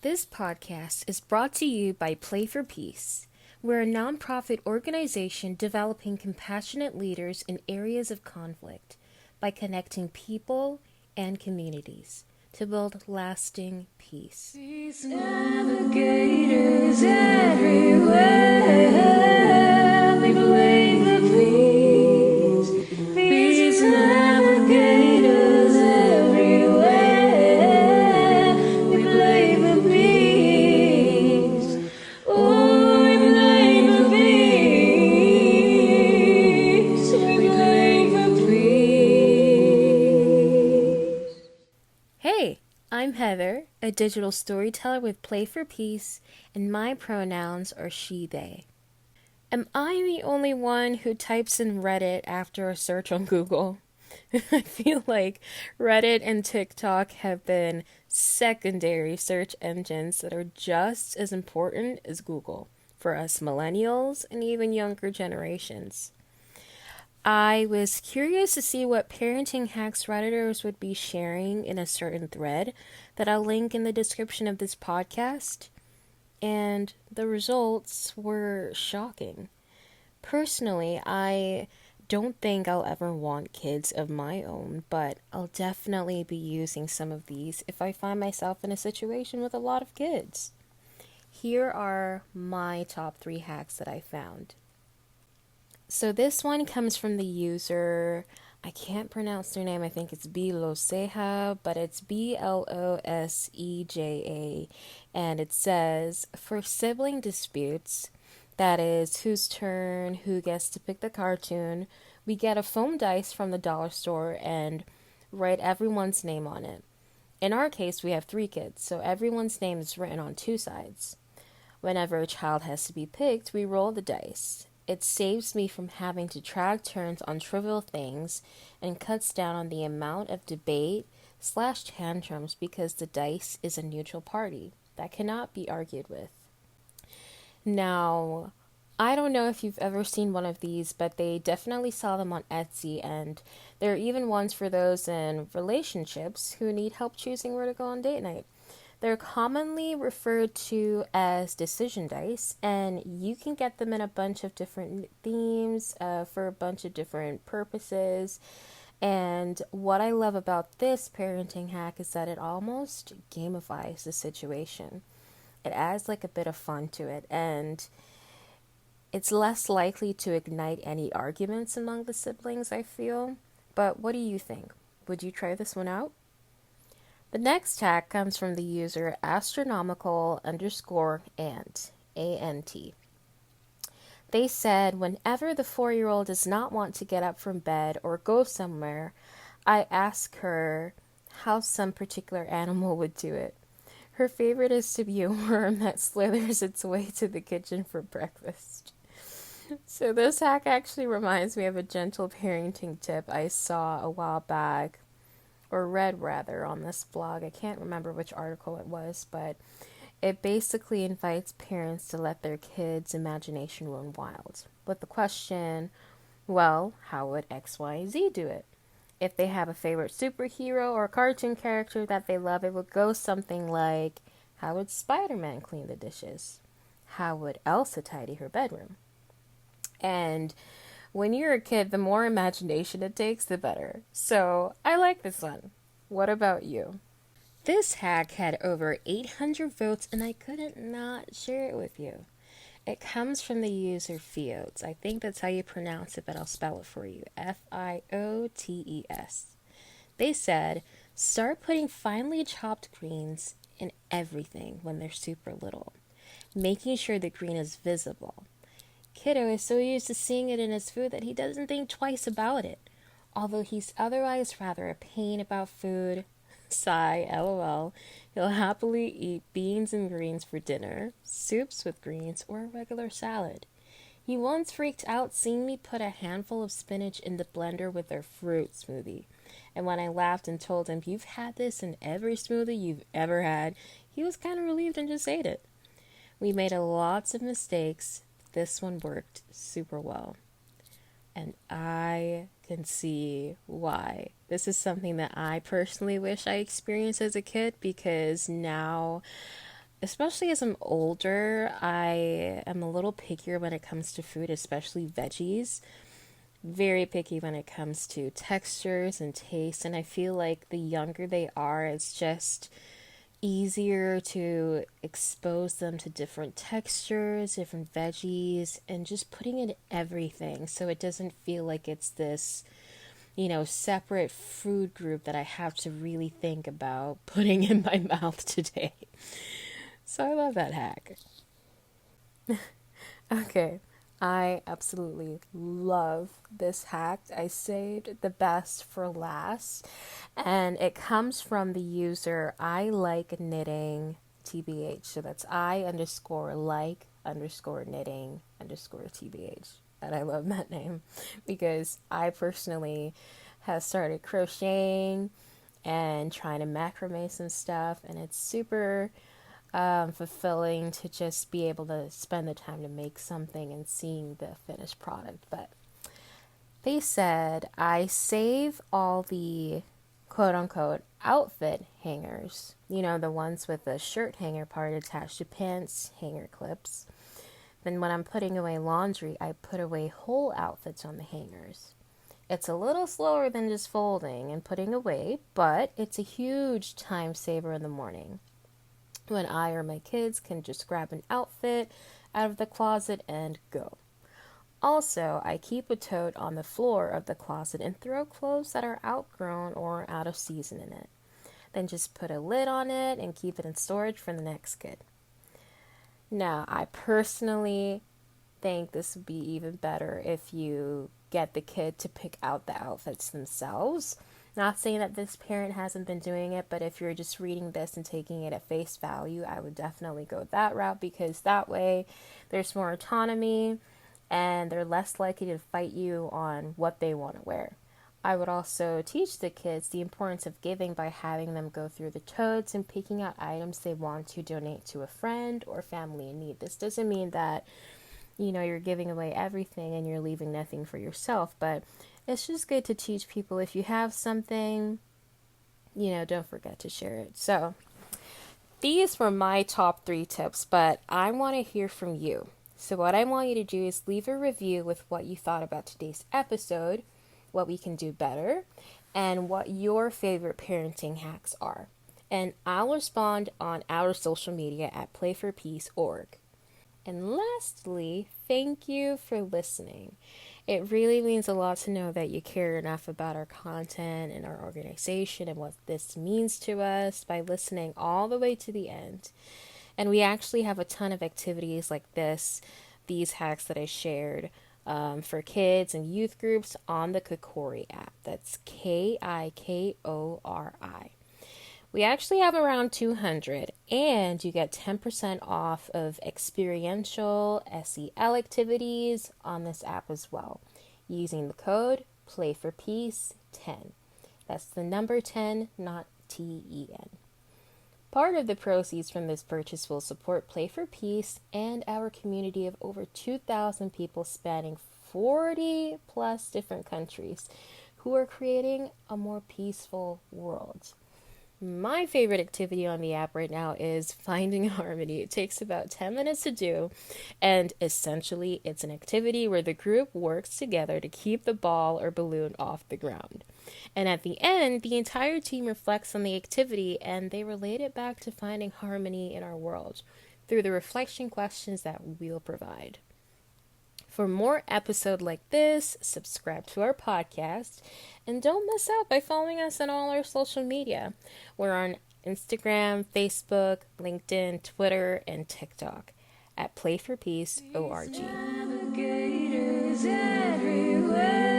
This podcast is brought to you by Play for Peace. We're a nonprofit organization developing compassionate leaders in areas of conflict by connecting people and communities to build lasting peace. These navigators everywhere, we believe the peace. These navigators everywhere, we believe the peace. Oh, we believe the peace. We believe the peace. Hey, I'm Heather, a digital storyteller with Play for Peace, and my pronouns are she, they. Am I the only one who types in Reddit after a search on Google? I feel like Reddit and TikTok have been secondary search engines that are just as important as Google for us millennials and even younger generations. I was curious to see what parenting hacks Redditors would be sharing in a certain thread that I'll link in the description of this podcast, and the results were shocking. Personally, I don't think I'll ever want kids of my own, but I'll definitely be using some of these if I find myself in a situation with a lot of kids. Here are my top 3 hacks that I found. So this one comes from the user, I can't pronounce their name, I think it's Bloseja, but it's Bloseja, and it says, for sibling disputes, that is, whose turn, who gets to pick the cartoon, we get a foam dice from the dollar store and write everyone's name on it. In our case, we have 3 kids, so everyone's name is written on 2 sides. Whenever a child has to be picked, we roll the dice. It saves me from having to track turns on trivial things and cuts down on the amount of debate/tantrums because the dice is a neutral party that cannot be argued with. Now, I don't know if you've ever seen one of these, but they definitely sell them on Etsy, and there are even ones for those in relationships who need help choosing where to go on date night. They're commonly referred to as decision dice, and you can get them in a bunch of different themes for a bunch of different purposes. And what I love about this parenting hack is that it almost gamifies the situation. It adds like a bit of fun to it, and it's less likely to ignite any arguments among the siblings, I feel. But what do you think? Would you try this one out? The next hack comes from the user astronomical_ant, A-N-T. They said, whenever the 4-year-old does not want to get up from bed or go somewhere, I ask her how some particular animal would do it. Her favorite is to be a worm that slithers its way to the kitchen for breakfast. So this hack actually reminds me of a gentle parenting tip I saw a while back, or read rather, on this blog. I can't remember which article it was, but it basically invites parents to let their kids' imagination run wild with the question, well, how would X, Y, and Z do it? If they have a favorite superhero or cartoon character that they love, it would go something like, how would Spider-Man clean the dishes? How would Elsa tidy her bedroom? And when you're a kid, the more imagination it takes, the better. So I like this one. What about you? This hack had over 800 votes, and I couldn't not share it with you. It comes from the user Fiotes. I think that's how you pronounce it, but I'll spell it for you. Fiotes. They said, start putting finely chopped greens in everything when they're super little, making sure the green is visible. Kiddo is so used to seeing it in his food that he doesn't think twice about it. Although he's otherwise rather a pain about food, sigh, lol, he'll happily eat beans and greens for dinner, soups with greens, or a regular salad. He once freaked out seeing me put a handful of spinach in the blender with our fruit smoothie. And when I laughed and told him, you've had this in every smoothie you've ever had, he was kind of relieved and just ate it. We made lots of mistakes. This one worked super well. And I can see why. This is something that I personally wish I experienced as a kid, because now especially as I'm older, I am a little pickier when it comes to food, especially veggies. Very picky when it comes to textures and taste, and I feel like the younger they are, it's just easier to expose them to different textures, different veggies, and just putting in everything so it doesn't feel like it's this, separate food group that I have to really think about putting in my mouth today. So I love that hack. Okay. I absolutely love this hack. I saved the best for last, and it comes from the user I like knitting TBH. So that's I underscore like underscore knitting underscore TBH. And I love that name because I personally have started crocheting and trying to macrame some stuff, and it's super fulfilling to just be able to spend the time to make something and seeing the finished product. But they said I save all the quote unquote outfit hangers, the ones with the shirt hanger part attached to pants hanger clips. Then when I'm putting away laundry, I put away whole outfits on the hangers. It's a little slower than just folding and putting away, but it's a huge time saver in the morning when I or my kids can just grab an outfit out of the closet and go. Also, I keep a tote on the floor of the closet and throw clothes that are outgrown or out of season in it. Then just put a lid on it and keep it in storage for the next kid. Now, I personally think this would be even better if you get the kid to pick out the outfits themselves. Not saying that this parent hasn't been doing it, but if you're just reading this and taking it at face value, I would definitely go that route because that way there's more autonomy and they're less likely to fight you on what they want to wear. I would also teach the kids the importance of giving by having them go through the totes and picking out items they want to donate to a friend or family in need. This doesn't mean that you're giving away everything and you're leaving nothing for yourself, but it's just good to teach people if you have something, don't forget to share it. So these were my top 3 tips, but I want to hear from you. So what I want you to do is leave a review with what you thought about today's episode, what we can do better, and what your favorite parenting hacks are. And I'll respond on our social media at playforpeace.org. And lastly, thank you for listening. It really means a lot to know that you care enough about our content and our organization and what this means to us by listening all the way to the end. And we actually have a ton of activities like these hacks that I shared for kids and youth groups on the Kokori app. That's Kikori. We actually have around 200, and you get 10% off of experiential SEL activities on this app as well, using the code PLAYFORPEACE10. That's the number 10, not TEN. Part of the proceeds from this purchase will support Play for Peace and our community of over 2,000 people spanning 40 plus different countries who are creating a more peaceful world. My favorite activity on the app right now is Finding Harmony. It takes about 10 minutes to do, and essentially it's an activity where the group works together to keep the ball or balloon off the ground. And at the end, the entire team reflects on the activity and they relate it back to finding harmony in our world through the reflection questions that we'll provide. For more episodes like this, subscribe to our podcast and don't miss out by following us on all our social media. We're on Instagram, Facebook, LinkedIn, Twitter, and TikTok at playforpeace.org. Navigators everywhere.